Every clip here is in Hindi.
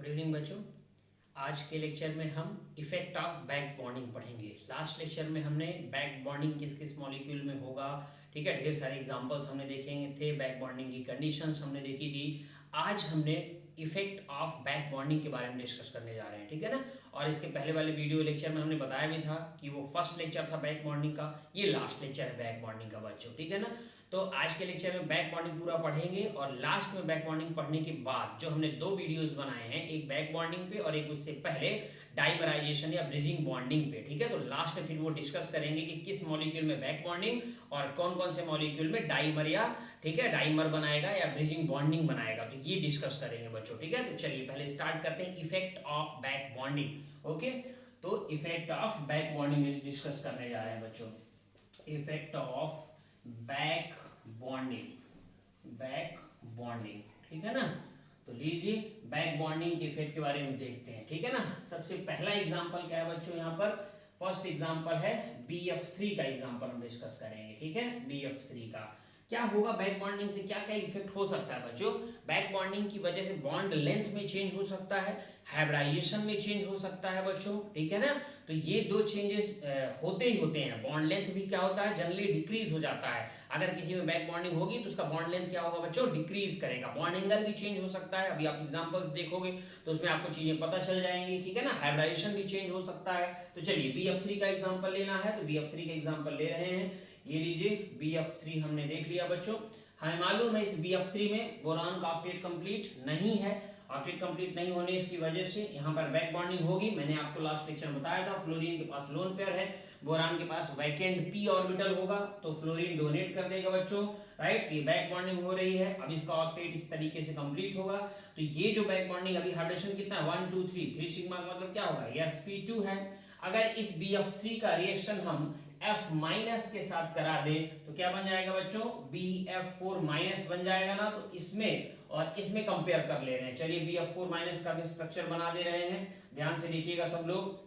इवनिंग बच्चों। आज के लेक्चर में हम इफेक्ट ऑफ बैक बॉन्डिंग पढ़ेंगे। लास्ट लेक्चर में हमने बैक बॉन्डिंग किस किस मॉलिक्यूल में होगा, ठीक है, ढेर सारे एग्जांपल्स हमने देखेंगे थे, बैक बॉन्डिंग की कंडीशंस हमने देखी थी। आज हमने इफेक्ट ऑफ बैक बॉन्डिंग के बारे में डिस्कस करने जा रहे हैं, ठीक है ना। और इसके पहले वाले वीडियो लेक्चर में हमने बताया भी था कि वो फर्स्ट लेक्चर था बैक बॉन्डिंग का, ये लास्ट लेक्चर है बैक बॉन्डिंग का बच्चों, ठीक है ना। तो आज के लेक्चर में बैक बॉन्डिंग पूरा पढ़ेंगे और लास्ट में बैक बॉन्डिंग पढ़ने के बाद जो हमने दो वीडियोस बनाए हैं, एक बैक बॉन्डिंग पे और एक उससे पहले डाइमराइजेशन या ब्रिजिंग बॉन्डिंग पे, ठीक है। तो लास्ट में फिर वो डिस्कस करेंगे कि किस मॉलिक्यूल में बैक बॉन्डिंग और कौन कौन से मॉलिक्यूल में डाइमर या, ठीक है, डाइमर बनाएगा या ब्रिजिंग बॉन्डिंग बनाएगा, तो ये डिस्कस करेंगे बच्चों, ठीक है। तो चलिए पहले स्टार्ट करते हैं effect of back bonding. Okay, तो effect of back bonding discuss करने जा रहे हैं बच्चों। इफेक्ट ऑफ बैक बॉन्डिंग, ठीक है ना। तो लीजिए बैक बॉन्डिंग के इफेक्ट के बारे में देखते हैं, ठीक है ना। सबसे पहला एग्जांपल क्या है बच्चों, यहाँ पर फर्स्ट एग्जांपल है BF3 का एग्जांपल हम डिस्कस करेंगे, ठीक है। BF3 का क्या होगा, बैक बॉन्डिंग से क्या क्या इफेक्ट हो सकता है बच्चों। बैक बॉन्डिंग की वजह से बॉन्ड लेंथ में चेंज हो सकता है, हाइब्रिडाइजेशन में चेंज हो सकता है बच्चों, ठीक है ना। तो ये दो चेंजेस होते ही होते हैं। बॉन्ड लेंथ भी क्या होता है, जनरली डिक्रीज हो जाता है। अगर किसी में बैक बॉन्डिंग होगी तो उसका बॉन्ड लेंथ क्या होगा बच्चों, डिक्रीज करेगा। बॉन्ड एंगल भी चेंज हो सकता है, अभी आप एग्जांपल्स देखोगे तो उसमें आपको चीजें पता चल जाएंगी, ठीक है ना। हाइब्रिडाइजेशन भी चेंज हो सकता है। तो चलिए BF3 का एग्जांपल लेना है तो BF3 का एग्जांपल ले रहे हैं। ये लीजिए BF3 हमने देख लिया बच्चों। हमें मालूम है इस BF3 में बोरान का ऑक्टेट कंप्लीट नहीं है। ऑक्टेट कंप्लीट नहीं होने की वजह से यहाँ पर बैक बॉन्डिंग होगी। मैंने आपको लास्ट लेक्चर बताया था, फ्लोरीन के पास लोन पेयर है, बोरान के पास वैकेंट p ऑर्बिटल होगा, तो फ्लोरीन डोनेट कर देगा बच्चों, राइट। ये बैक बॉन्डिंग हो रही है, अब इसका ऑक्टेट इस तरीके से कंप्लीट होगा। तो ये जो बैक बॉन्डिंग अभी हाइड्रेशन कितना है, 1 2 3 सिग्मा का मतलब क्या होगा, sp2 है। अगर इस BF3 का रिएक्शन हम F माइनस के साथ करा दे तो क्या बन जाएगा बच्चों, BF4 माइनस बन जाएगा ना। तो इसमें और इसमें कंपेयर कर ले रहे हैं। चलिए BF4 माइनस का भी स्ट्रक्चर बना दे रहे हैं, ध्यान से देखिएगा सब लोग।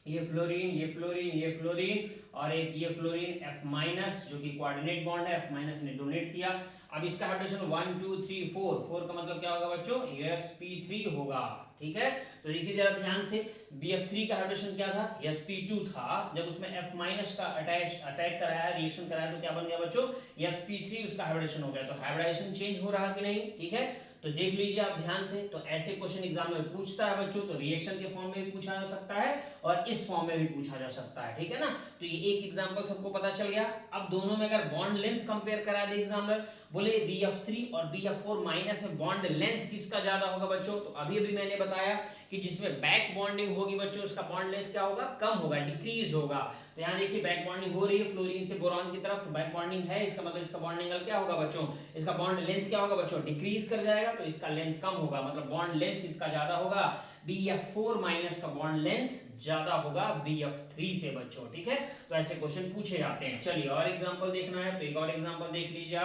ये फ्लोरीन, ये फ्लोरीन, ये फ्लोरीन और एक ये फ्लोरीन F माइनस जो कि कोऑर्डिनेट बॉन्ड है, F माइनस ने डोनेट किया। अब इसका हाइड्रोजन 1 2 3 4 का मतलब क्या होगा बच्चों, sp3 होगा, ठीक है। तो देखिए जरा ध्यान से, BF3 का हाइड्रोजन क्या था, sp2 था। जब उसमें F माइनस का अटैक कराया, रिएक्शन कराया, तो क्या बन गया बच्चों, sp3 उसका हाइब्रिडेशन हो गया। तो हाइब्रिडेशन चेंज हो रहा कि नहीं, ठीक है। तो देख लीजिए आप ध्यान से। तो ऐसे क्वेश्चन एग्जाम में पूछता है बच्चों, तो रिएक्शन के फॉर्म में भी पूछा जा सकता है और इस फॉर्म में भी पूछा जा सकता है, ठीक है ना। तो ये एक एग्जांपल सबको पता चल गया। अब दोनों में अगर बॉन्ड लेंथ कंपेयर करा दे एग्जामिनर, बोले BF3 और BF4 माइनस में बॉन्ड लेंथ किसका ज्यादा होगा बच्चों, तो अभी अभी मैंने बताया कि जिसमें बैक बॉन्डिंग होगी बच्चों उसका बॉन्ड लेंथ क्या होगा, कम होगा, डिक्रीज होगा। तो यहाँ देखिए बैक बॉन्डिंग हो रही है फ्लोरीन से बोरान की तरफ, तो बैक बॉन्डिंग है, इसका मतलब इसका बॉन्ड एंगल क्या होगा बच्चों, इसका बॉन्ड लेंथ क्या होगा बच्चों, डिक्रीज कर जाएगा। तो इसका लेंथ कम होगा, मतलब बॉन्ड लेंथ इसका ज्यादा होगा, BF4 माइनस का बॉन्ड लेंथ ज्यादा होगा BF3 से बच्चों, ठीक है। तो ऐसे क्वेश्चन पूछे जाते हैं। चलिए और एग्जांपल देखना है तो एक और एग्जांपल देख लीजिए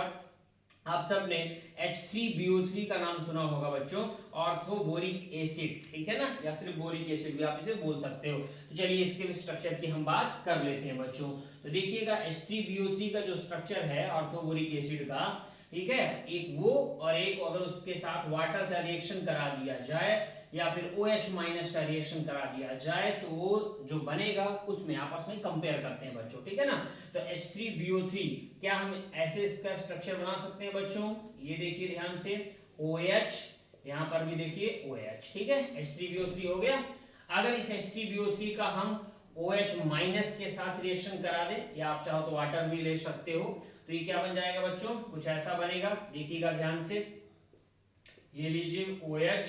आप सब ने H3BO3 का नाम सुना होगा बच्चों, ऑर्थोबोरिक एसिड, ठीक है ना, या सिर्फ बोरिक एसिड भी आप इसे बोल सकते हो। तो चलिए इसके स्ट्रक्चर की हम बात कर लेते हैं बच्चों। तो देखिएगा H3BO3 का जो स्ट्रक्चर है ऑर्थोबोरिक एसिड का, ठीक है, एक वो और एक अगर उसके साथ वाटर का रिएक्शन करा दिया जाए या फिर OH माइनस का रिएक्शन करा दिया जाए तो वो जो बनेगा उसमें आपस में कंपेयर करते हैं बच्चों, ठीक है ना। तो H3BO3 क्या हम ऐसे इसका स्ट्रक्चर बना सकते हैं बच्चों, ये देखिए ध्यान से, OH, यहां पर भी देखिए OH, ठीक है, H3BO3 हो गया। अगर इस H3BO3 का हम OH माइनस के साथ रिएक्शन करा दे या आप चाहो तो वाटर भी ले सकते हो, तो ये क्या बन जाएगा बच्चों, कुछ ऐसा बनेगा, देखिएगा ध्यान से। ये लीजिए OH,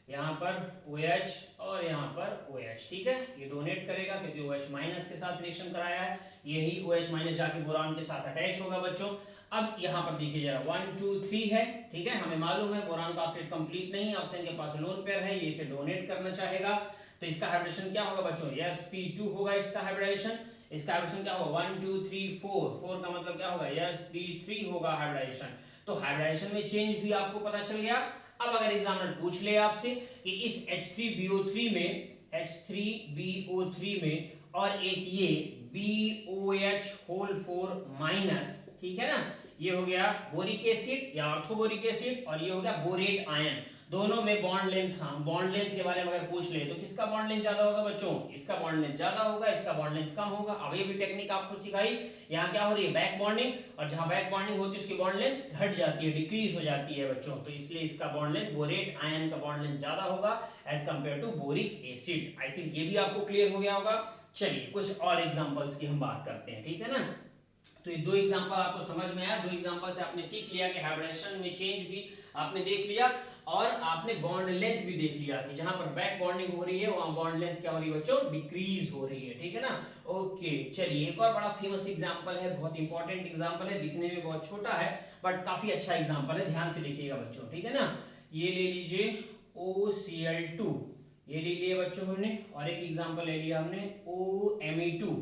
यहाँ पर OH और यहाँ पर OH, ठीक है। ये डोनेट करेगा क्योंकि OH माइनस के साथ रिएक्शन कराया है, यही OH माइनस जाके बोरान के साथ अटैच होगा बच्चों। अब यहाँ पर देखिए जरा 1 2 3 है, ठीक है। हमें मालूम है बोरान का ऑक्टेट कंप्लीट नहीं है, ऑक्सीजन के पास लोन पेयर है, ये इसे डोनेट करना चाहेगा। तो इसका हाइब्रिडेशन क्या होगा बच्चों, sp2 होगा इसका हाइब्रिडेशन। इसका हाइब्रिडेशन क्या होगा, 1 2 3 4 का मतलब क्या होगा, sp3 होगा हाइब्रिडेशन। तो हाइब्रिडेशन में चेंज भी आपको पता चल गया। अब अगर एग्जामिनर पूछ ले आपसे कि इस H3BO3 में और एक ये BOH होल 4 माइनस, ठीक है ना, ये हो गया बोरिक एसिड या ऑर्थोबोरिक एसिड, और ये हो गया बोरेट आयन। दोनों में बॉन्ड लेंथ, हाँ बॉन्ड लेंथ के बारे में अगर पूछ ले तो किसका बॉन्ड लेंथ ज्यादा होगा बच्चों, इसका बॉन्ड लेंथ ज्यादा होगा, इसका बॉन्ड लेंथ कम होगा। अब ये भी टेक्निक आपको सिखाई, यहाँ क्या हो रही है बैक बॉन्डिंग, और जहां बैक बॉन्डिंग होती है उसकी बॉन्ड लेंथ घट जाती है, डिक्रीज हो जाती है बच्चों, तो इसलिए इसका बॉन्ड लेंथ बोरेट आयन का बॉन्ड लेंथ ज्यादा होगा as compare to boric acid. I think ये भी आपको क्लियर हो गया होगा। चलिए कुछ और एग्जांपल्स की हम बात करते हैं, ठीक है ना। तो ये दो एग्जांपल आपको समझ में आया, दो एग्जांपल से आपने सीख लिया कि हाइब्रिडेशन में चेंज भी आपने देख लिया, और आपने बॉन्ड लेंथ भी देख लिया कि जहां पर बैक बॉन्डिंग हो रही है वहां बॉन्ड लेंथ क्या हो रही है बच्चों, डिक्रीज हो रही है, ठीक है ना। ओके चलिए एक और बड़ा फेमस एग्जांपल है, बहुत इंपॉर्टेंट एग्जांपल है, दिखने में बहुत छोटा है बट काफी अच्छा एग्जांपल है, ध्यान से देखिएगा बच्चों, ठीक है ना। ये ले लीजिए OCl2, ये ले लिए बच्चों हमने, और एक एग्जांपल ले लिया हमने OMe2,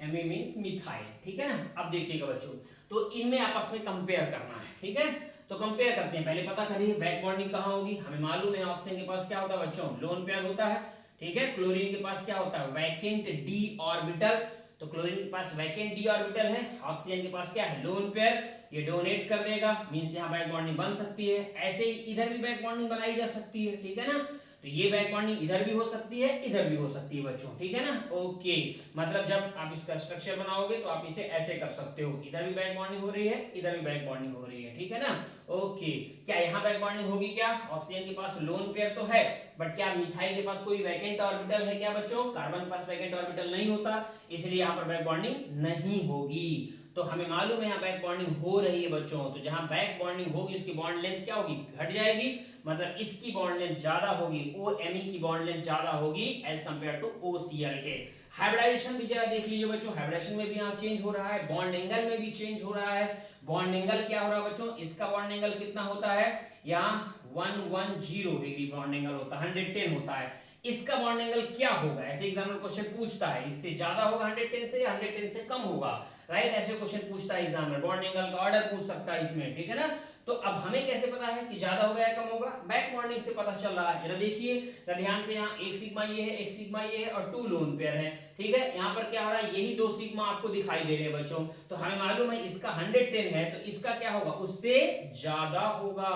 Me मींस मिथाइल, ठीक है ना। अब देखिएगा बच्चों, तो इनमें आपस में कंपेयर करना है, ठीक है। तो कंपेयर करते हैं, पहले पता करिए बैक बॉन्डिंग कहां होगी। हमें मालूम है ऑक्सीजन के पास क्या होता है बच्चों, लोन पेयर होता है, ठीक है। क्लोरीन के पास क्या होता है, वैकेंट डी ऑर्बिटल, तो क्लोरीन के पास वैकेंट डी ऑर्बिटल है, ऑक्सीजन के पास क्या है, लोन पेयर, ये डोनेट कर देगा, मींस यहां बैक बॉन्डिंग बन सकती है। ऐसे ही इधर भी बैक बॉन्डिंग बनाई जा सकती है, ठीक है ना। तो ये बैक बॉन्डिंग इधर भी हो सकती है, इधर भी हो सकती है बच्चों, ठीक है ना। ओके, मतलब जब आप इसका स्ट्रक्चर बनाओगे तो आप इसे ऐसे कर सकते हो, इधर भी बैक बॉन्डिंग हो रही है, इधर भी बैक बॉन्डिंग हो रही है, ठीक है ना। ओके, क्या यहाँ बैक बॉन्डिंग होगी क्या, ऑक्सीजन के पास लोन पेयर तो है, बट क्या मिथाइल के पास कोई वैकेंट ऑर्बिटल है क्या बच्चों, कार्बन के पास वैकेंट ऑर्बिटल नहीं होता, इसलिए यहाँ पर बैक बॉन्डिंग नहीं होगी। तो हमें मालूम है यहाँ बैक बॉन्डिंग हो रही है बच्चों, तो जहां बैक बॉन्डिंग होगी उसकी बॉन्ड लेंथ क्या होगी, घट जाएगी, मतलब इसकी बॉन्ड लेंथ ज्यादा होगी, OMe की बॉन्ड लेंथ ज्यादा होगी एज कंपेयर टू OCl के। हाइब्रिडाइजेशन भी जरा देख लीजिए बच्चों, हाइब्रिडेशन में भी यहाँ चेंज हो रहा है, बॉन्ड एंगल में भी चेंज हो रहा है। बॉन्ड एंगल क्या हो रहा है बच्चों, इसका बॉन्ड एंगल कितना होता है, यहाँ 110 डिग्री बॉन्ड एंगल होता है, 110 होता है। इसका बॉन्ड एंगल क्या होगा, ऐसे एग्जामिनर क्वेश्चन पूछता है, इससे ज्यादा होगा 110 से या 110 से कम होगा, राइट। ऐसे क्वेश्चन पूछता है एग्जामिनर, बॉन्ड एंगल का ऑर्डर पूछ सकता है इसमें, ठीक है ना। तो अब हमें कैसे पता है कि ज्यादा होगा या कम होगा, बैक बॉन्डिंग से पता चल रहा है। देखिए ध्यान से, यहाँ एक सिग्मा ये है, एक सिग्मा ये है, और 2 लोन पेयर है, ठीक है। यहाँ पर क्या हो रहा है, यही 2 सिग्मा आपको दिखाई दे रहे हैं बच्चों, तो हमें मालूम है इसका 110 है, तो इसका क्या होगा, उससे ज्यादा होगा,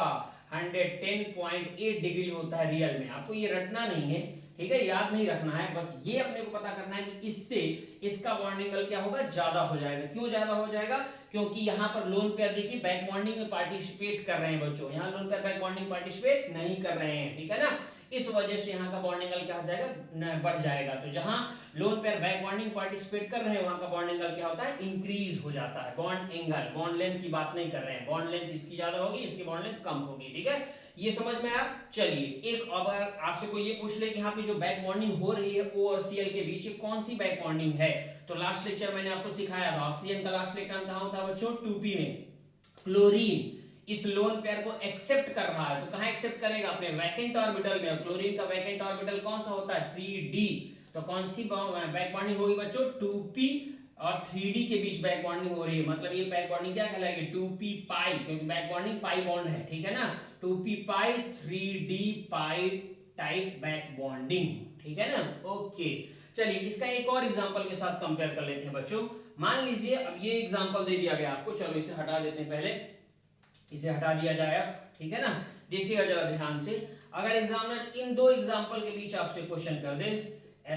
110.8 डिग्री होता है रियल में, आपको ये रटना नहीं है, ठीक है, याद नहीं रखना है, बस ये अपने को पता करना है कि इससे इसका बॉन्ड एंगल क्या होगा, ज्यादा हो जाएगा। क्यों ज्यादा हो जाएगा, क्योंकि यहाँ पर लोन पेयर देखिए बैक बॉन्डिंग में पार्टिसिपेट कर रहे हैं बच्चों, यहाँ lone pair back bonding participate नहीं कर रहे हैं, ठीक है ना। इस वजह से यहाँ का बॉन्ड एंगल क्या हो जाएगा, बढ़ जाएगा। तो जहां lone pair back bonding participate कर रहे हैं वहां का बॉन्ड एंगल क्या होता है, इंक्रीज हो जाता है। बॉन्ड एंगल, बॉन्ड लेंथ की बात नहीं कर रहे हैं, बॉन्ड लेंथ इसकी ज्यादा होगी, इसकी बॉन्ड लेंथ कम होगी, ठीक है। ये समझ में आया। चलिए एक अगर आपसे कोई ये पूछ ले कि यहाँ पे जो बैक बॉन्डिंग हो रही है O और Cl के बीच, ये कौन सी बैक बॉन्डिंग है, तो लास्ट लेक्चर मैंने आपको सिखाया था, ऑक्सीजन का लास्ट इलेक्ट्रॉन कहां होता है बच्चों, 2p में। क्लोरीन इस लोन पेयर को एक्सेप्ट कर रहा है, तो कहां एक्सेप्ट करेगा, अपने वैकेंट ऑर्बिटल में। क्लोरीन का वैकेंट ऑर्बिटल कौन सा होता है, 3d, तो कौन सी बैक बॉन्डिंग होगी बच्चों, 2p और 3d के बीच बैक बॉन्डिंग हो रही है, मतलब ये बैक बॉन्डिंग क्या कहलाएगी, 2p पाई, क्योंकि बैक बॉन्डिंग पाई बॉन्ड है, ठीक है ना, 2p पाई 3d पाई टाइप बैक बॉन्डिंग, ठीक है ना। ओके चलिए इसका एक और एग्जांपल के साथ कंपेयर कर लेते हैं बच्चों। मान लीजिए अब ये एग्जांपल दे दिया गया आपको, चलो इसे हटा देते हैं, पहले इसे हटा दिया जाए अब, ठीक है ना। देखिएगा जरा ध्यान से, अगर एग्जामिनर इन दो एग्जांपल के बीच आपसे क्वेश्चन कर दे,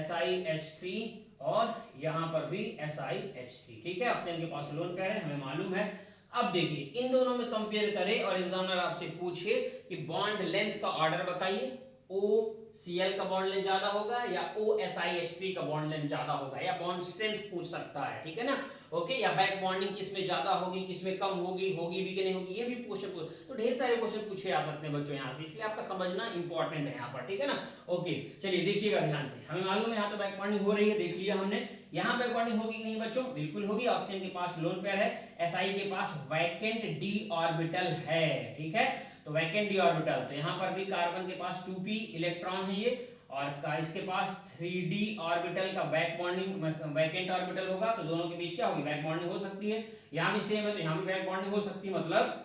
SiH3 और यहां पर भी SiH3, ठीक है, ऑक्सीजन के पास लोन पेयर है, हमें मालूम है। अब देखिए इन दोनों में कंपेयर करें और एग्जामिनर आपसे पूछे कि बॉन्ड लेंथ का ऑर्डर बताइए, OCl का बॉन्ड लेंथ ज्यादा होगा या OSiH3 का बॉन्ड लेंथ ज्यादा होगा, या बॉन्ड स्ट्रेंथ पूछ सकता है, ठीक है ना। ओके, या बैक बॉन्डिंग किसमें ज्यादा होगी, किसमें कम होगी, होगी भी कि नहीं होगी, ये भी क्वेश्चन, तो ढेर सारे क्वेश्चन पूछे जा सकते हैं बच्चों यहाँ से, इसलिए आपका समझना इंपॉर्टेंट है यहाँ पर, ठीक है ना। ओके चलिए देखिएगा ध्यान से, हमें मालूम है यहाँ तो बैक बॉन्डिंग हो रही है, देख लिया हमने। यहाँ बैक बॉन्डिंग होगी कि नहीं बच्चों, बिल्कुल होगी, ऑक्सीजन के पास लोन पेयर है, Si के पास वैकेंट d ऑर्बिटल है, ठीक है, तो वैकेंट d ऑर्बिटल, तो यहाँ पर भी कार्बन के पास 2p इलेक्ट्रॉन है ये, और इसके पास 3d ऑर्बिटल का बैक बॉन्डिंग वैकेंट ऑर्बिटल होगा, तो दोनों के बीच क्या होगी, बैक बॉन्डिंग हो सकती है। यहाँ भी सेम है तो यहाँ भी बैक बॉन्डिंग हो सकती है, मतलब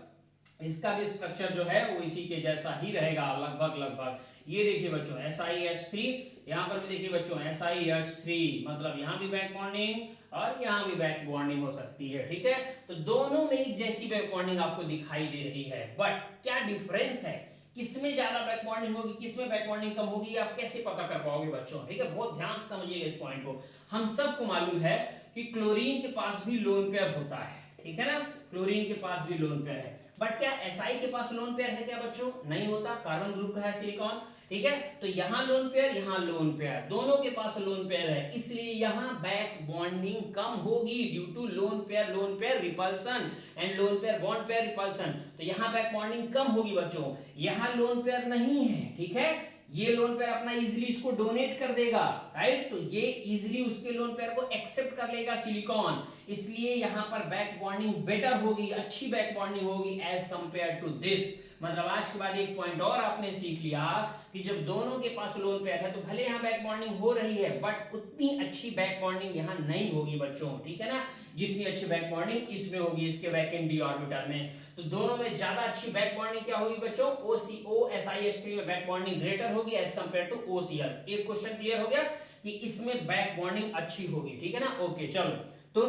इसका भी स्ट्रक्चर जो है वो इसी के जैसा ही रहेगा लगभग। ये देखिए बच्चों SiH3, यहाँ पर भी देखिए बच्चों SiH3, मतलब यहाँ भी बैक बॉन्डिंग और यहाँ भी बैक बॉन्डिंग हो सकती है, ठीक है। तो दोनों में एक जैसी बैक बॉन्डिंग आपको दिखाई दे रही है, बट क्या डिफरेंस है, किसमें ज्यादा बैक बॉन्डिंग होगी, किसमें बैक बॉन्डिंग कम होगी, आप कैसे पता कर पाओगे बच्चों, ठीक है। बहुत ध्यान से समझिएगा इस पॉइंट को। हम सबको मालूम है कि क्लोरीन के पास भी लोन पेयर होता है, ठीक है ना, क्लोरीन के पास भी लोन पेयर है, बट क्या SI के पास लोन पेयर है क्या बच्चों, नहीं होता, कार्बन ग्रुप का है सिलिकॉन, ठीक है। तो यहाँ लोन पेयर, यहाँ लोन पेयर, दोनों के पास लोन पेयर है, इसलिए यहाँ बैक बॉन्डिंग कम होगी due to lone pair repulsion and lone pair bond pair repulsion. तो यहाँ बैक बॉन्डिंग कम होगी बच्चों, यहाँ लोन पेयर नहीं है, ठीक है। ये लोन पेयर अपना इजीली इसको डोनेट कर देगा, राइट, तो ये इजीली उसके लोन पेयर को एक्सेप्ट कर लेगा सिलिकॉन, इसलिए यहाँ पर बैक बॉन्डिंग बेटर होगी, अच्छी बैक बॉन्डिंग होगी एज कंपेयर टू दिस। मतलब आज के बाद एक पॉइंट और आपने सीख लिया कि जब दोनों के पास लोन पेयर है तो भले यहाँ बैक बॉन्डिंग हो रही है, बट उतनी अच्छी बैक बॉन्डिंग यहाँ नहीं होगी बच्चों, ठीक है ना, जितनी अच्छी बैक बॉन्डिंग इसमें होगी, इसके वैकेंट डी ऑर्बिटल में। तो दोनों में ज्यादा अच्छी बैक बॉन्डिंग क्या होगी बच्चों, OSIH3 में बैक बॉन्डिंग ग्रेटर होगी एज कंपेयर टू OCl। एक क्वेश्चन क्लियर हो गया कि इसमें बैक बॉन्डिंग अच्छी होगी, ठीक है ना। ओके चलो, तो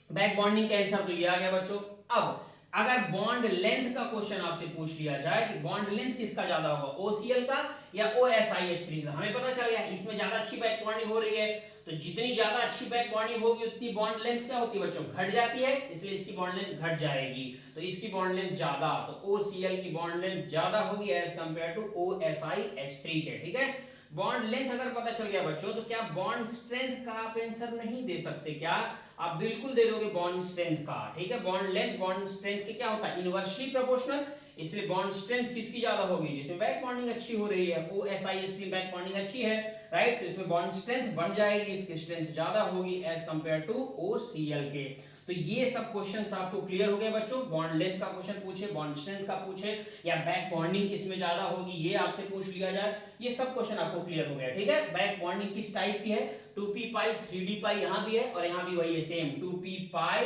बैक बॉन्डिंग का आंसर तो ये आ गया बच्चों। अब अगर बॉन्ड लेंथ का क्वेश्चन आपसे पूछ लिया जाए कि बॉन्ड लेंथ किसका ज्यादा होगा, OCl का या OSIH3 का, हमें पता चल गया इसमें ज्यादा अच्छी बैक बॉन्डिंग हो रही है, तो जितनी ज्यादा अच्छी बैक बॉन्डिंग होगी उतनी बॉन्ड लेंथ क्या होती है बच्चों, घट जाती है, इसलिए इसकी बॉन्ड लेंथ घट जाएगी, तो इसकी बॉन्ड लेंथ ज्यादा, तो OCl की बॉन्ड लेंथ ज्यादा होगी एज कंपेयर टू OSIH3 के, ठीक है। बॉन्ड लेंथ अगर पता चल गया बच्चों, तो क्या बॉन्ड स्ट्रेंथ का आप आंसर नहीं दे सकते क्या, आप बिल्कुल दे दोगे बॉन्ड स्ट्रेंथ का, ठीक है। बॉन्ड लेंथ बॉन्ड स्ट्रेंथ के क्या होता है, इनवर्सली प्रोपोर्शनल, इसलिए बॉन्ड स्ट्रेंथ किसकी ज्यादा होगी, जिसमें बैक बॉन्डिंग अच्छी हो रही है, OSIH3 बैक बॉन्डिंग अच्छी है, राइट, तो इसमें बॉन्ड स्ट्रेंथ बढ़ जाएगी, इसकी स्ट्रेंथ ज्यादा होगी एज कंपेयर टू OCl के। तो ये सब क्वेश्चंस आपको क्लियर हो गए बच्चों, बॉन्ड लेंथ का क्वेश्चन पूछे, बॉन्ड स्ट्रेंथ का पूछे, या बैक बॉन्डिंग किसमें ज्यादा होगी ये आपसे पूछ लिया जाए, ये सब क्वेश्चन आपको क्लियर हो गया, ठीक है। बैक बॉन्डिंग किस टाइप की है, 2p पाई 3d पाई यहाँ भी है और यहाँ भी वही है सेम 2p पाई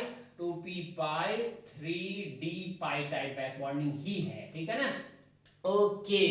3d पाई टाइप बैक बॉन्डिंग ही है, ठीक है ना। ओके,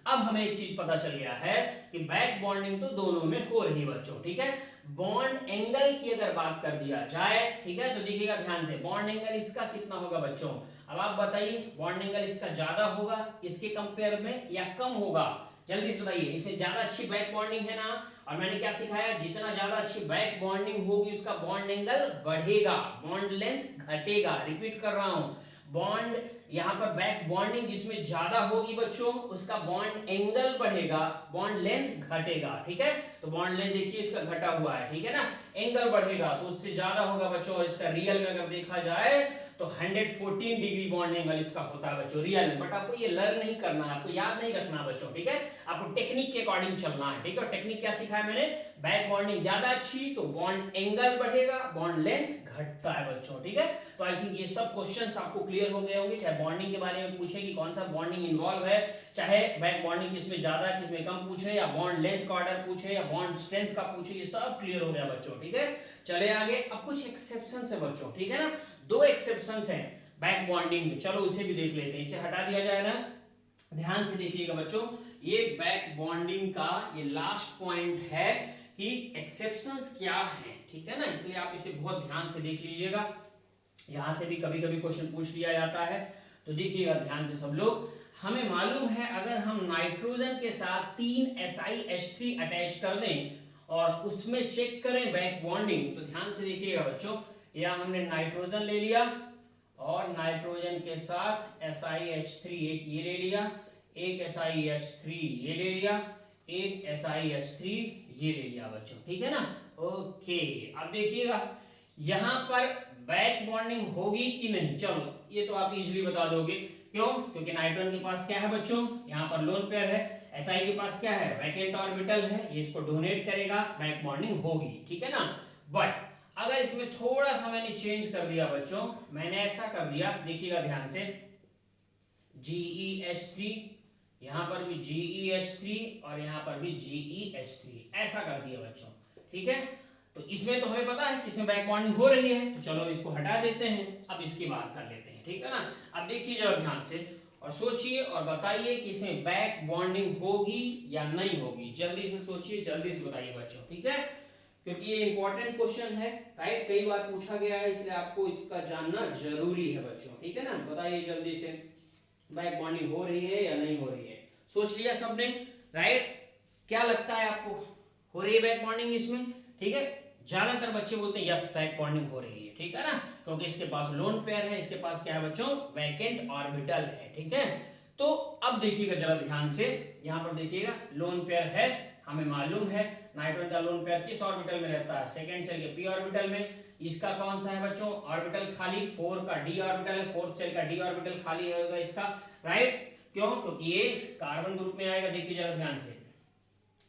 अब हमें एक चीज पता चल गया है कि बैक बॉन्डिंग तो दोनों में हो रही बच्चों, ठीक है। बॉन्ड एंगल की अगर बात कर दिया जाए, ठीक है, तो देखिएगा ध्यान से, बॉन्ड एंगल इसका कितना होगा बच्चों, अब आप बताइए, बॉन्ड एंगल इसका ज्यादा होगा इसके कंपेयर में या कम होगा, जल्दी से बताइए। इसमें ज्यादा अच्छी बैक बॉन्डिंग है ना, और मैंने क्या सिखाया, जितना ज्यादा अच्छी बैक बॉन्डिंग होगी उसका बॉन्ड एंगल बढ़ेगा, बॉन्ड लेंथ घटेगा। रिपीट कर रहा हूं, बॉन्ड यहाँ पर बैक बॉन्डिंग जिसमें ज्यादा होगी बच्चों उसका बॉन्ड एंगल बढ़ेगा, बॉन्ड लेंथ घटेगा, ठीक है। तो बॉन्ड लेंथ देखिए इसका घटा हुआ है, ठीक है ना, एंगल बढ़ेगा तो उससे ज्यादा होगा बच्चों, और इसका रियल में अगर देखा जाए तो 114 डिग्री बॉन्ड एंगल इसका होता है बच्चों रियल में, बट आपको ये लर्न नहीं करना है, आपको याद नहीं रखना बच्चों, ठीक है, आपको टेक्निक के अकॉर्डिंग चलना है, ठीक है। और टेक्निक क्या सिखाया मैंने, बैक बॉन्डिंग ज्यादा अच्छी तो बॉन्ड एंगल बढ़ेगा, बॉन्ड लेंथ घटता है बच्चों, ठीक है। तो आई थिंक ये सब क्वेश्चंस आपको क्लियर हो गए होंगे, चाहे बॉन्डिंग के बारे में पूछे कि कौन सा बॉन्डिंग इन्वॉल्व है, चाहे बैक बॉन्डिंग किसमें ज्यादा है किसमें कम पूछे, या बॉन्ड लेंथ का ऑर्डर पूछे, या बॉन्ड स्ट्रेंथ का पूछे, ये सब क्लियर हो गया बच्चों, ठीक है। चले आगे, अब कुछ एक्सेप्शंस है बच्चों, ठीक है ना, 2 एक्सेप्शंस हैं बैक बॉन्डिंग, चलो इसे भी देख लेते हैं, इसे हटा दिया जाए ना, ध्यान से देखिएगा बच्चों, ये बैक बॉन्डिंग का ये लास्ट पॉइंट है कि एक्सेप्शंस क्या है, ठीक है ना, इसलिए आप इसे बहुत ध्यान से देख लीजिएगा, यहां से भी कभी कभी क्वेश्चन पूछ लिया जाता है, तो देखिएगा ध्यान से सब लोग। हमें मालूम है अगर हम नाइट्रोजन के साथ 3 SiH3 अटैच कर दें और उसमें चेक करें बैक बॉन्डिंग, तो ध्यान से देखिएगा बच्चों, यहां हमने नाइट्रोजन ले लिया और नाइट्रोजन के साथ SiH3 एक ये ले लिया, एक SiH3 ये ले लिया, एक SiH3 ये ले लिया बच्चों, ठीक है ना। ओके, अब देखिएगा यहां पर बैक बॉन्डिंग होगी कि नहीं, चलो ये तो आप इजीली बता दोगे, क्यों, क्योंकि नाइट्रोजन के पास क्या है बच्चों, यहाँ पर लोन पेयर है, Si के पास क्या है, वैकेंट ऑर्बिटल है, ये इसको डोनेट करेगा, बैक बॉन्डिंग होगी, ठीक है ना। बट अगर इसमें थोड़ा सा मैंने चेंज कर दिया बच्चों, मैंने ऐसा कर दिया, देखिएगा ध्यान से, GeH3, यहां पर भी GeH3 और यहां पर भी GeH3, ऐसा कर दिया बच्चों, ठीक है। तो इसमें तो हमें पता है इसमें बैक बॉन्डिंग हो रही है, तो चलो इसको हटा देते हैं, अब इसकी बात कर लेते हैं, ठीक है ना। अब देखिए जरा ध्यान से और सोचिए और बताइए कि इसमें बैक बॉन्डिंग होगी या नहीं होगी, जल्दी से सोचिए, जल्दी से बताइए बच्चों, ठीक है। क्योंकि ये इंपॉर्टेंट क्वेश्चन है, राइट, कई बार पूछा गया है, इसलिए आपको इसका जानना जरूरी है बच्चों, ठीक है ना। बताइए जल्दी से, बैक बॉन्डिंग हो रही है या नहीं हो रही है? सोच लिया सबने, राइट? क्या लगता है आपको, हो रही है बैक बॉन्डिंग इसमें? ठीक है, ज्यादातर बच्चे बोलते हैं यस बैक बॉन्डिंग हो रही है, ठीक है ना, क्योंकि इसके पास लोन पेयर है, इसके पास क्या है बच्चों, वैकेंट ऑर्बिटल है, ठीक है। तो अब देखिएगा जरा ध्यान से, यहाँ पर देखिएगा लोन पेयर है, हमें मालूम है नाइट्रोजन का लोन पेयर किस ऑर्बिटल में रहता है, सेकंड सेल के पी ऑर्बिटल में। इसका कौन सा है बच्चों ऑर्बिटल खाली, 4 का डी ऑर्बिटल है, फोर्थ सेल का डी ऑर्बिटल खाली होगा इसका, राइट? क्यों? क्योंकि ये कार्बन ग्रुप में आएगा। देखिए जरा ध्यान से,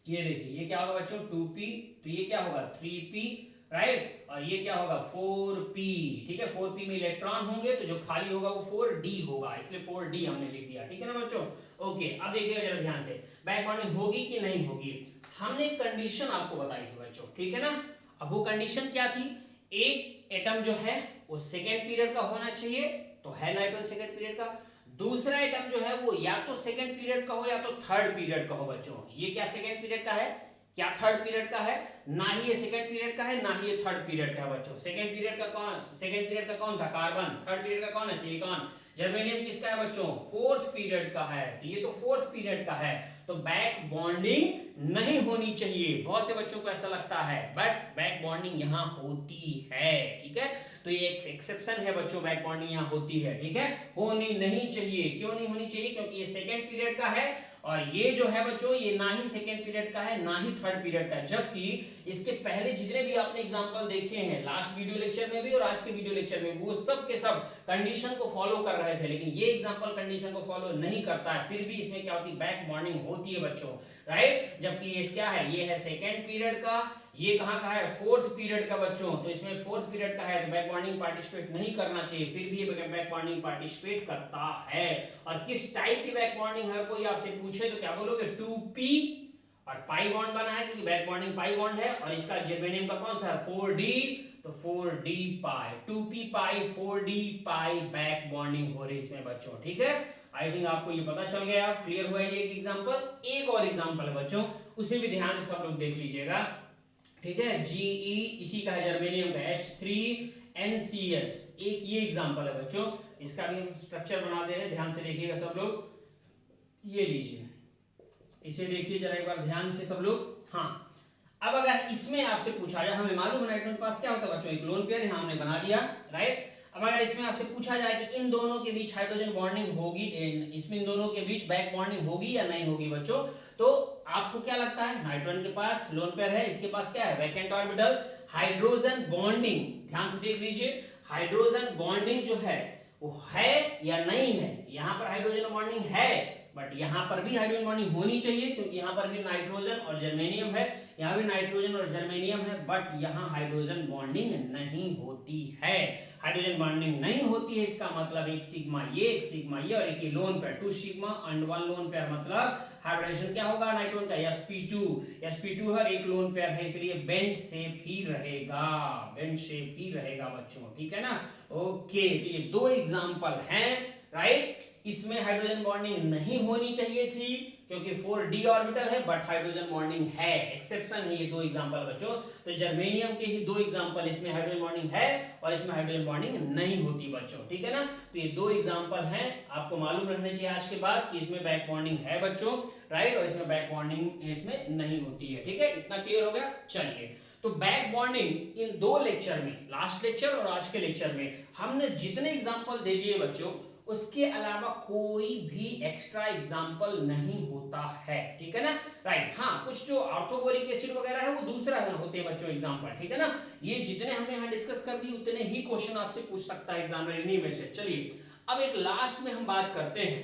ये देखिए ये क्या होगा बच्चों 2p, तो ये क्या होगा 3p, राइट? और ये क्या होगा 4p, ठीक है। 4p में इलेक्ट्रॉन होंगे तो जो खाली होगा वो 4d होगा, इसलिए 4d हमने लिख दिया, ठीक है ना बच्चों। ओके, अब देखिएगा जरा ध्यान से, बैक बॉन्डिंग होगी कि नहीं होगी। हमने कंडीशन आपको बताई थी बच्चों, ठीक है ना। अब वो कंडीशन क्या थी, एक एटम जो है वो सेकेंड पीरियड का होना चाहिए, तो है नाइट्रोजन सेकेंड पीरियड का। दूसरा एटम जो है वो या तो सेकेंड पीरियड का हो या तो थर्ड पीरियड का हो बच्चों। ये क्या सेकेंड पीरियड का है, क्या थर्ड पीरियड का है? ना ही ये सेकेंड पीरियड का है, ना ही ये थर्ड पीरियड का है बच्चों। सेकेंड पीरियड का कौन, सेकेंड पीरियड का कौन था, कार्बन। थर्ड पीरियड का कौन है, सिलिकॉन। जर्मेनियम किसका है बच्चों, फोर्थ पीरियड का है, तो ये तो फोर्थ पीरियड का है, तो बैक बॉन्डिंग नहीं होनी चाहिए। बहुत से बच्चों को ऐसा लगता है, बट बैक बॉन्डिंग यहाँ होती है, ठीक है। तो ये एक एक्सेप्शन है बच्चों, बैक बॉन्डिंग यहाँ होती है, ठीक है। होनी नहीं चाहिए, क्यों नहीं होनी चाहिए? क्योंकि ये सेकेंड पीरियड का है, और ये जो है बच्चों ये ना ही सेकेंड पीरियड का है ना ही थर्ड पीरियड का है। जबकि इसके पहले जितने भी आपने एग्जांपल देखे हैं, लास्ट वीडियो लेक्चर में भी और आज के वीडियो लेक्चर में, वो सब के सब कंडीशन को फॉलो कर रहे थे, लेकिन ये एग्जांपल कंडीशन को फॉलो नहीं करता है, फिर भी इसमें क्या होती है, बैक बॉन्डिंग होती है बच्चों, राइट? जबकि ये क्या है, ये है सेकेंड पीरियड का, ये कहां का है, फोर्थ पीरियड का बच्चों, तो इसमें फोर्थ पीरियड का है, तो बैक बॉन्डिंग पार्टिसिपेट नहीं करना चाहिए, फिर भी ये बैक बॉन्डिंग पार्टिसिपेट करता है। और किस टाइप की बैक बॉन्डिंग है, कोई आपसे पूछे तो क्या बोलोगे, 2p और पाई बॉन्ड बना है, क्योंकि बैक बॉन्डिंग पाई बॉन्ड है, और इसका जर्मेनियम का कौन सा है, 4d, तो 4d पाई, 2p पाई 4d पाई बैक बॉन्डिंग हो रही है इसमें बच्चों, ठीक है। आई थिंक आपको ये पता चल गया, क्लियर हुआ ये एक एग्जांपल। एक और एग्जांपल है बच्चों, उसे भी ध्यान से सब लोग देख लीजिएगा, ठीक है। Ge इसी का है जर्मेनियम का H3NCS, एक ये एग्जांपल है बच्चों, इसका भी हम स्ट्रक्चर बना दे रहे हैं, ध्यान से देखिएगा सब लोग। ये लीजिए, इसे देखिए जरा एक बार ध्यान से सब लोग। हाँ, अब अगर इसमें आपसे पूछा जाए, हमें मालूम है नाइट्रोजन के पास क्या होता है बच्चों, एक लोन पेयर, यहाँ हमने बना दिया, राइट। अब अगर इसमें आपसे पूछा जाए कि इन दोनों के बीच हाइड्रोजन बॉन्डिंग होगी, इसमें इन दोनों के बीच बैक बॉन्डिंग होगी या नहीं होगी बच्चों, तो आपको क्या लगता है, नाइट्रोजन के पास लोन पेयर है, इसके पास क्या है, वैकेंट ऑर्बिटल। हाइड्रोजन बॉन्डिंग ध्यान से देख लीजिए, हाइड्रोजन बॉन्डिंग जो है वो है या नहीं है। यहाँ पर हाइड्रोजन बॉन्डिंग है, बट यहाँ पर भी हाइड्रोजन बॉन्डिंग होनी चाहिए, क्योंकि यहाँ पर भी नाइट्रोजन और जर्मेनियम है, यहाँ भी नाइट्रोजन और जर्मेनियम है, बट यहाँ हाइड्रोजन बॉन्डिंग नहीं होती है। हाइड्रोजन बॉन्डिंग नहीं होती है, इसका मतलब एक सिग्मा ये, एक सिग्मा ये, और एक lone pair, 2 sigma and 1 lone pair, मतलब हाइब्रिडेशन क्या होगा नाइट्रोजन का, sp2 है, एक लोन पेयर है, इसलिए बेंड शेप ही रहेगा, बेंड शेप ही रहेगा बच्चों, ठीक है ना। ओके, तो ये दो एग्जांपल हैं, राइट। इसमें हाइड्रोजन बॉन्डिंग नहीं होनी चाहिए थी, क्योंकि 4d ऑर्बिटल है, बट हाइड्रोजन बॉन्डिंग है, एक्सेप्शन है ये दो एग्जांपल बच्चों। तो जर्मेनियम के ही दो एग्जांपल, इसमें हाइड्रोजन बॉन्डिंग है और इसमें हाइड्रोजन बॉन्डिंग नहीं होती बच्चों, ठीक है ना। तो ये दो एग्जांपल हैं, आपको मालूम रहने चाहिए आज के बाद कि इसमें बैक बॉन्डिंग है बच्चों, राइट, और इसमें बैक बॉन्डिंग इसमें नहीं होती है, ठीक है। इतना क्लियर हो गया। चलिए, तो बैक बॉन्डिंग इन दो लेक्चर में, लास्ट लेक्चर और आज के लेक्चर में, हमने जितने एग्जांपल दे दिए बच्चों, उसके अलावा कोई भी एक्स्ट्रा एग्जाम्पल नहीं होता है, ठीक है ना, राइट। हाँ, कुछ जो ऑर्थोबोरिक एसिड वगैरह है वो दूसरा होते हैं बच्चों एग्जाम्पल, ठीक है ना। ये जितने हमने यहाँ डिस्कस कर दी उतने ही क्वेश्चन आपसे पूछ सकता है एग्जामिनर इन्हीं में से। चलिए, अब एक लास्ट में हम बात करते हैं,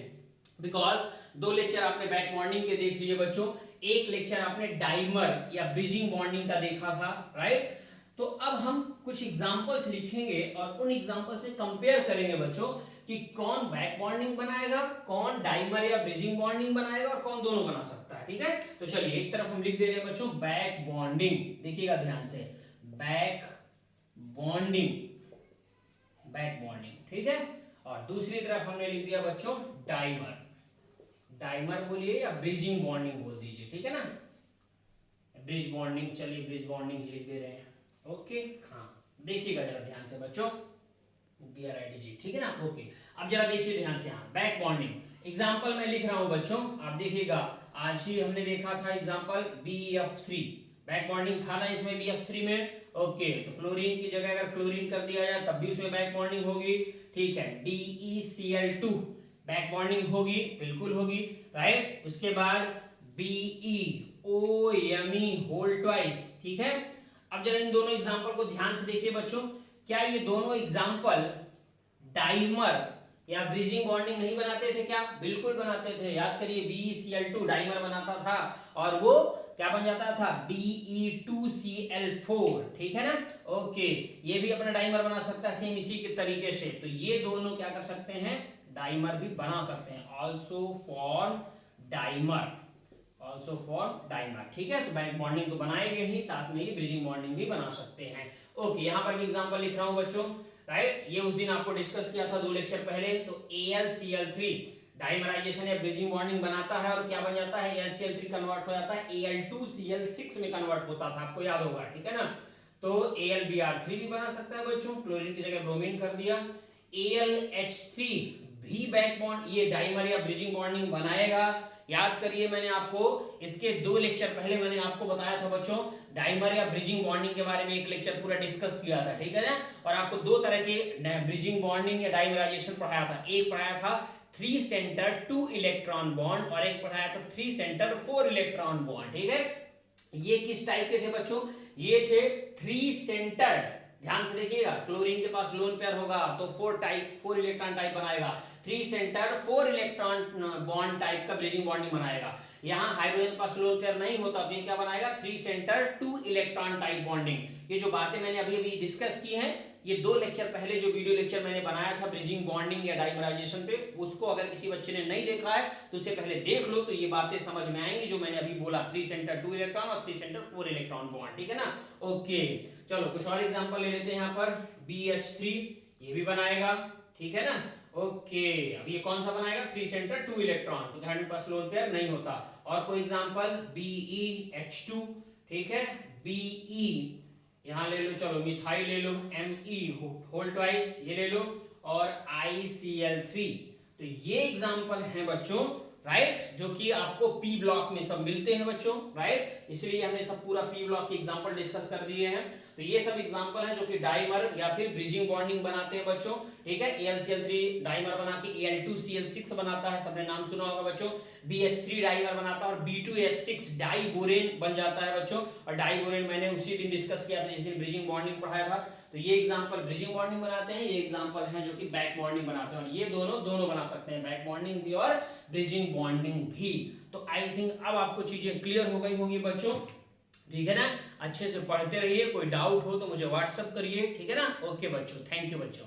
बिकॉज दो लेक्चर आपने बैक बॉन्डिंग के देख लिए बच्चों, एक लेक्चर आपने डाइमर या ब्रिजिंग बॉन्डिंग का देखा था, राइट। तो अब हम कुछ एग्जांपल्स लिखेंगे और उन एग्जांपल्स में कंपेयर करेंगे बच्चों कि कौन बैक बॉन्डिंग बनाएगा, कौन डाइमर या ब्रिजिंग बॉन्डिंग बनाएगा, और कौन दोनों बना सकता है, ठीक है। तो चलिए, एक तरफ हम लिख दे रहे हैं बच्चों बैक बॉन्डिंग, देखिएगा ध्यान से, बैक बॉन्डिंग, बैक बॉन्डिंग, ठीक है। और दूसरी तरफ हमने लिख दिया बच्चों डाइमर, डाइमर बोलिए या ब्रिजिंग बॉन्डिंग बोल दीजिए, ठीक है ना, ब्रिज बॉन्डिंग, चलिए ब्रिज बॉन्डिंग लिख दे रहे हैं। ओके, हाँ देखिएगा जरा ध्यान से बच्चों, BRIDG, ठीक है ना। ओके, अब जरा देखिए ध्यान से, यहाँ बैक बॉन्डिंग एग्जांपल मैं लिख रहा हूँ बच्चों, आप देखिएगा आज ही हमने देखा था एग्जांपल BF3, बैक बॉन्डिंग था ना इसमें BF3 में। ओके, तो फ्लोरीन की जगह अगर क्लोरीन कर दिया जाए तब भी उसमें बैक बॉन्डिंग होगी, ठीक है। DeCl2 बैक बॉन्डिंग होगी, बिल्कुल होगी, राइट। उसके बाद BeOMe होल ट्वाइस, ठीक है। अब जरा इन दोनों एग्जांपल को ध्यान से देखिए बच्चों, क्या ये दोनों एग्जांपल डाइमर या ब्रिजिंग बॉन्डिंग नहीं बनाते थे क्या? बिल्कुल बनाते थे। याद करिए BeCl2 डाइमर बनाता था और वो क्या बन जाता था? Be2Cl4, ठीक है ना। ओके, ये भी अपना डाइमर बना सकता है सेम इसी के तरीके से। तो ये दोनों क्या कर सकते हैं? डाइमर भी बना सकते हैं, also for dimer, also for dimer, ठीक है। तो बैक बॉन्डिंग तो बनाएंगे ही, साथ में ही ब्रिजिंग बॉन्डिंग भी बना सकते हैं। ओके, यहाँ पर भी एग्जांपल लिख रहा हूँ बच्चों, राइट। ये उस दिन आपको डिस्कस किया था 2 लेक्चर पहले। तो AlCl3 डाइमराइजेशन या ब्रिजिंग बॉन्डिंग बनाता है और क्या बन जाता है? AlCl3 कन्वर्ट हो जाता है Al2Cl6 में कन्वर्ट होता था, आपको याद होगा, ठीक है ना। तो AlBr3 भी बना सकता है बच्चों, क्लोरीन की जगह ब्रोमीन कर दिया। AlH3 भी बैक बॉन्ड, ये डाइमर या ब्रिजिंग बॉन्डिंग बनाएगा। याद करिए, मैंने आपको इसके 2 लेक्चर पहले मैंने आपको बताया था बच्चों, डाइमर या ब्रिजिंग बॉन्डिंग के बारे में एक लेक्चर पूरा डिस्कस किया था, ठीक है ना। और आपको 2 तरह के ब्रिजिंग बॉन्डिंग या डाइमराइजेशन पढ़ाया था। एक पढ़ाया था 3 सेंटर 2 इलेक्ट्रॉन बॉन्ड और एक पढ़ाया था 3 सेंटर 4 इलेक्ट्रॉन बॉन्ड, ठीक है। ये किस टाइप के थे बच्चों? ये थे 3 सेंटर, ध्यान से देखिएगा, क्लोरीन के पास लोन पेयर होगा तो 4 इलेक्ट्रॉन टाइप बनाएगा, 3 सेंटर 4 इलेक्ट्रॉन बॉन्ड टाइप का ब्रिजिंग बॉन्डिंग बनाएगा। यहाँ हाइड्रोजन के पास लोन पेयर नहीं होता तो ये क्या बनाएगा? 3 सेंटर 2 इलेक्ट्रॉन टाइप बॉन्डिंग। ये जो बातें मैंने अभी अभी डिस्कस की हैं, ये 2 लेक्चर पहले जो वीडियो लेक्चर मैंने बनाया था ब्रिजिंग बॉन्डिंग या डाइमराइजेशन पे, उसको अगर किसी बच्चे ने नहीं देखा है तो उसे पहले देख लो, तो ये बातें समझ में आएंगी जो मैंने अभी बोला, 3 सेंटर 2 इलेक्ट्रॉन और 3 सेंटर 4 इलेक्ट्रॉन बॉन्ड, ठीक है ना। ओके, चलो कुछ और एग्जांपल ले लेते हैं। यहाँ पर BH3 ये भी बनाएगा, ठीक है ना। ओके, अब ये कौन सा बनाएगा? 3 सेंटर 2 इलेक्ट्रॉन, तो ध्यान में पास लोन पेयर नहीं होता। और कोई एग्जांपल BeH2, ठीक है। Be यहाँ ले लो, चलो मिथाइल ले लो, Me होल ट्वाइस ये ले लो, और ICl3। तो ये एग्जांपल हैं बच्चों, राइट, जो कि आपको P ब्लॉक में सब मिलते हैं बच्चों, राइट। इसलिए हमने सब पूरा P ब्लॉक के एग्जांपल डिस्कस कर दिए हैं। तो ये सब एग्जांपल हैं जो कि डाइमर या फिर ब्रिजिंग बॉन्डिंग बनाते हैं बच्चों, ठीक है। AlCl3 डाइमर बना के Al2Cl6 बनाता है, सबने नाम सुना होगा बच्चों। BH3 डाइमर बनाता है और B2H6 डाइबोरेन बन जाता है बच्चों। और डाइबोरेन मैंने उसी दिन डिस्कस किया था जिस दिन ब्रिजिंग बॉन्डिंग पढ़ाया था। तो ये एग्जांपल ब्रिजिंग बॉन्डिंग बनाते हैं, ये एग्जांपल हैं जो कि बैक बॉन्डिंग बनाते हैं। और ये दोनों बना सकते हैं, बैक बॉन्डिंग भी और ब्रिजिंग बॉन्डिंग भी। तो आई थिंक अब आपको चीजें क्लियर हो गई होंगी बच्चों, ठीक है ना। अच्छे से पढ़ते रहिए, कोई डाउट हो तो मुझे व्हाट्सएप करिए, ठीक है ना। ओके बच्चों, थैंक यू बच्चों।